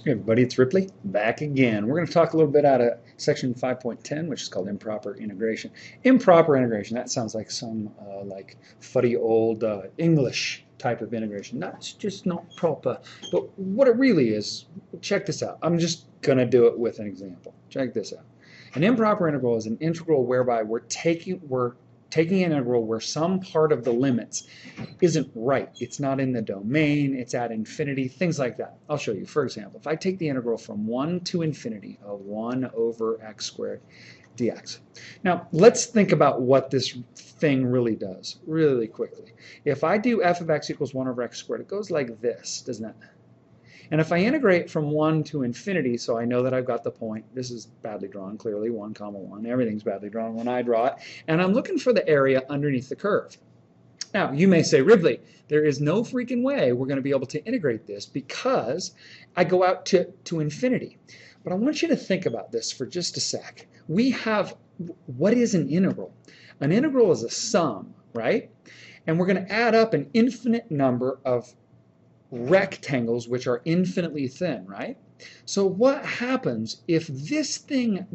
Hey everybody, it's Ripley back again. We're going to talk a little bit out of section 5.10, which is called improper integration. Improper integration, that sounds like some like fuddy old English type of integration. That's just not proper. But what it really is, check this out. I'm just going to do it with an example. Check this out. An improper integral is an integral whereby we're taking an integral where some part of the limits isn't right. It's not in the domain, it's at infinity, things like that. I'll show you. For example, if I take the integral from 1 to infinity of 1 over x squared dx. Now, let's think about what this thing really does really quickly. If I do f of x equals 1 over x squared, it goes like this, doesn't it? And if I integrate from 1 to infinity, so I know that I've got the point, this is badly drawn, clearly, 1 comma 1, everything's badly drawn when I draw it, and I'm looking for the area underneath the curve. Now, you may say, Ridley, there is no freaking way we're going to be able to integrate this because I go out to infinity. But I want you to think about this for just a sec. We have, what is an integral? An integral is a sum, right? And we're going to add up an infinite number of rectangles which are infinitely thin, right? So what happens if this thing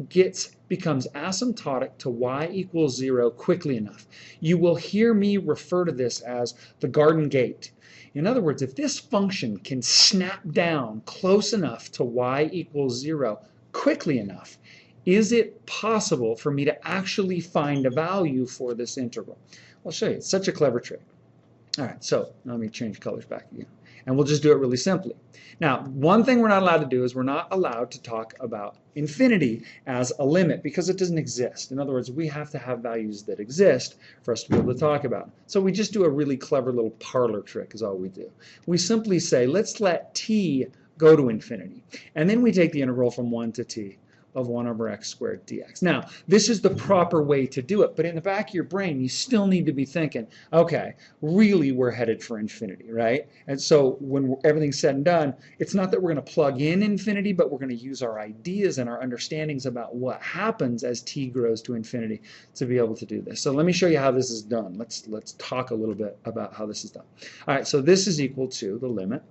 becomes asymptotic to y equals 0 quickly enough? You will hear me refer to this as the garden gate. In other words, if this function can snap down close enough to y equals 0 quickly enough, is it possible for me to actually find a value for this integral? I'll show you. It's such a clever trick. All right, so let me change colors back again. And we'll just do it really simply. Now, one thing we're not allowed to do is we're not allowed to talk about infinity as a limit because it doesn't exist. In other words, we have to have values that exist for us to be able to talk about. So we just do a really clever little parlor trick is all we do. We simply say, let's let t go to infinity. And then we take the integral from 1 to t of 1 over x squared dx. Now, this is the proper way to do it, but in the back of your brain, you still need to be thinking, okay, really we're headed for infinity, right? And so when everything's said and done, it's not that we're going to plug in infinity, but we're going to use our ideas and our understandings about what happens as t grows to infinity to be able to do this. So let me show you how this is done. Let's talk a little bit about how this is done. All right, so this is equal to the limit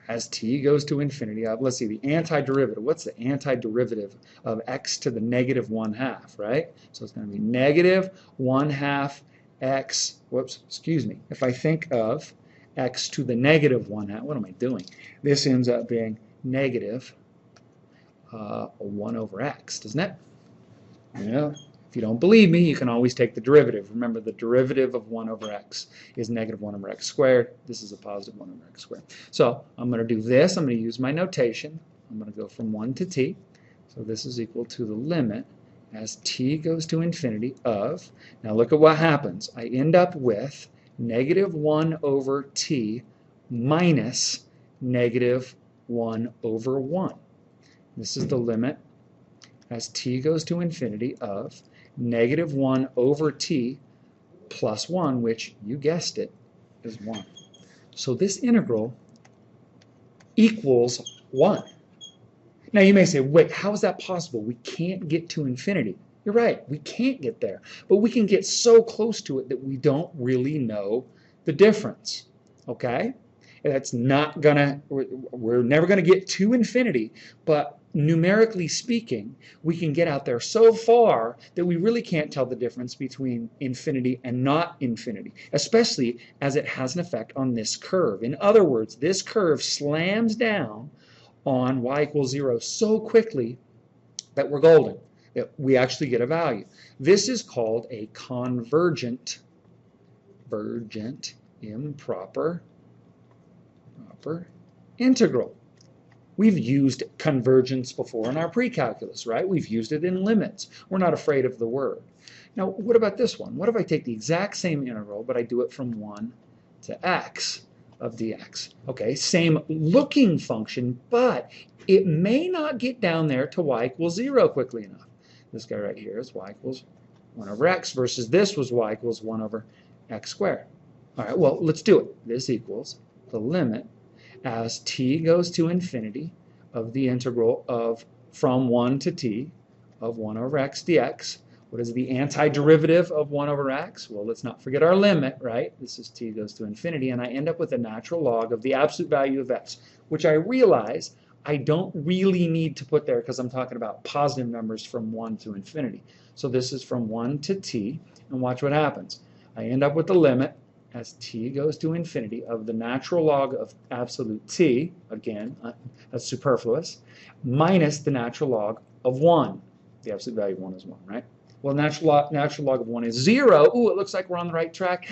as t goes to infinity of, let's see, the antiderivative. What's the antiderivative of x to the negative 1/2, right? So it's going to be negative 1/2 x, whoops, excuse me. If I think of x to the negative 1/2, what am I doing? This ends up being negative 1 over x, doesn't it? Yeah. If you don't believe me, you can always take the derivative. Remember, the derivative of 1 over x is negative 1 over x squared. This is a positive 1 over x squared. So I'm going to do this. I'm going to use my notation. I'm going to go from 1 to t. So this is equal to the limit as t goes to infinity of, now look at what happens. I end up with negative 1 over t minus negative 1 over 1. This is the limit as t goes to infinity of negative 1 over t plus 1, which, you guessed it, is 1. So this integral equals 1. Now you may say, wait, how is that possible? We can't get to infinity. You're right, we can't get there. But we can get so close to it that we don't really know the difference. Okay? That's not gonna, we're never gonna get to infinity, but numerically speaking, we can get out there so far that we really can't tell the difference between infinity and not infinity, especially as it has an effect on this curve. In other words, this curve slams down on y equals 0 so quickly that we're golden, that we actually get a value. This is called a convergent, improper integral. We've used convergence before in our pre-calculus, right? We've used it in limits. We're not afraid of the word. Now, what about this one? What if I take the exact same integral, but I do it from 1 to x of dx? Okay, same looking function, but it may not get down there to y equals 0 quickly enough. This guy right here is y equals 1 over x versus this was y equals 1 over x squared. All right, well, let's do it. This equals the limit as t goes to infinity of the integral of from 1 to t of 1 over x dx, What is the antiderivative of 1 over x? Well, let's not forget our limit, right? This is t goes to infinity, and I end up with a natural log of the absolute value of x, which I realize I don't really need to put there because I'm talking about positive numbers from 1 to infinity. So this is from 1 to t, and watch what happens. I end up with the limit as t goes to infinity of the natural log of absolute t, again, that's superfluous, minus the natural log of 1. The absolute value of 1 is 1, right? Well, natural log of 1 is 0. Ooh, it looks like we're on the right track.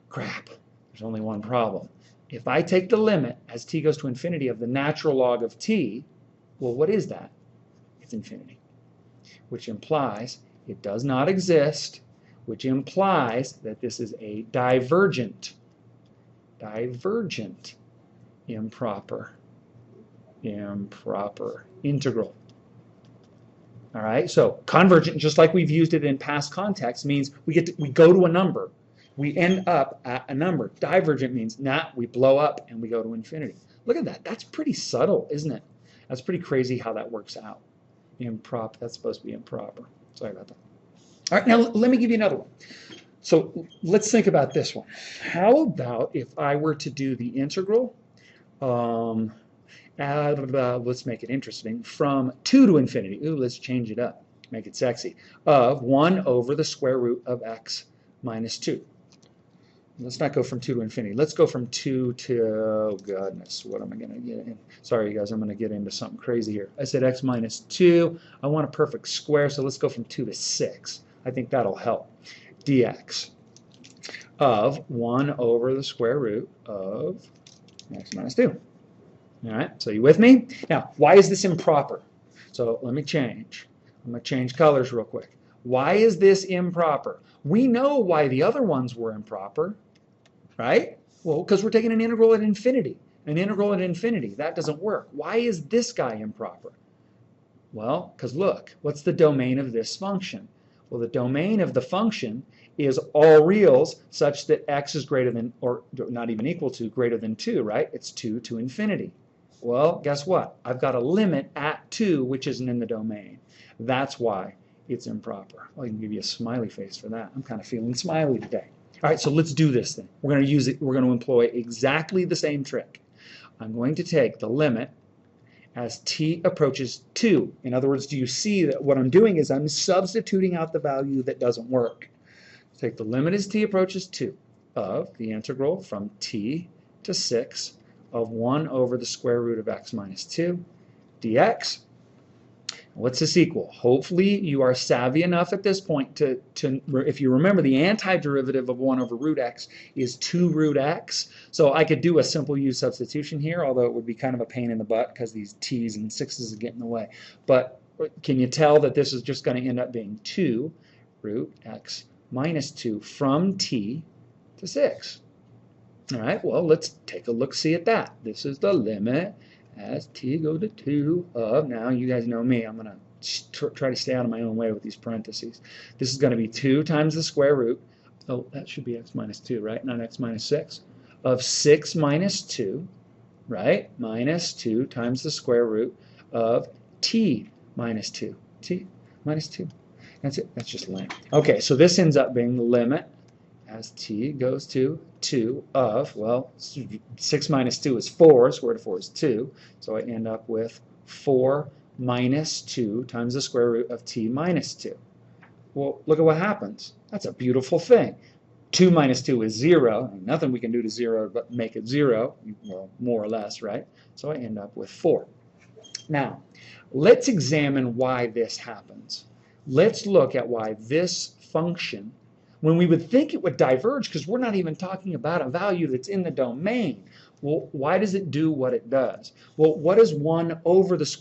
Crap, there's only one problem. If I take the limit as t goes to infinity of the natural log of t, well, what is that? It's infinity, which implies it does not exist, which implies that this is a divergent, improper integral. All right, so convergent, just like we've used it in past contexts, means we go to a number. We end up at a number. Divergent means we blow up and we go to infinity. Look at that. That's pretty subtle, isn't it? That's pretty crazy how that works out. Improper. That's supposed to be improper. Sorry about that. All right, now let me give you another one. So let's think about this one. How about if I were to do the integral, let's make it interesting, from 2 to infinity. Ooh, let's change it up. Make it sexy. Of 1 over the square root of x minus 2. Let's not go from 2 to infinity. Let's go from 2 to, oh goodness, what am I going to get in? Sorry, you guys, I'm going to get into something crazy here. I said x minus 2. I want a perfect square, so let's go from 2 to 6. I think that'll help. Dx of 1 over the square root of x minus 2. All right, so you with me? Now, why is this improper? So let me change. I'm going to change colors real quick. Why is this improper? We know why the other ones were improper, right? Well, because we're taking an integral at infinity. An integral at infinity, that doesn't work. Why is this guy improper? Well, because look, what's the domain of this function? Well, the domain of the function is all reals such that x is greater than, or not even equal to, greater than 2, right? It's 2 to infinity. Well, guess what? I've got a limit at 2, which isn't in the domain. That's why it's improper. Well, I can give you a smiley face for that. I'm kind of feeling smiley today. All right, so let's do this thing. We're going to use it. We're going to employ exactly the same trick. I'm going to take the limit as t approaches 2. In other words, do you see that what I'm doing is I'm substituting out the value that doesn't work. Take the limit as t approaches 2 of the integral from t to 6 of 1 over the square root of x minus 2 dx. What's this equal? Hopefully you are savvy enough at this point to if you remember, the antiderivative of 1 over root x is 2 root x. So I could do a simple u substitution here, although it would be kind of a pain in the butt because these t's and 6's get in the way. But can you tell that this is just going to end up being 2 root x minus 2 from t to 6? All right, well, let's take a look-see at that. This is the limit as t go to 2 of, now you guys know me, I'm going to try to stay out of my own way with these parentheses. This is going to be 2 times the square root, oh, that should be x minus 2, right, not x minus 6, of 6 minus 2, right, minus 2 times the square root of t minus 2, t minus 2. That's it, that's just lame. Okay, so this ends up being the limit as t goes to 2 of, well, 6 minus 2 is 4, square root of 4 is 2, so I end up with 4 minus 2 times the square root of t minus 2. Well, look at what happens. That's a beautiful thing. 2 minus 2 is 0. Nothing we can do to 0 but make it 0, well, more or less, right? So I end up with 4. Now, let's examine why this happens. Let's look at why this function, when we would think it would diverge, because we're not even talking about a value that's in the domain. Well, why does it do what it does? Well, what is 1 over the square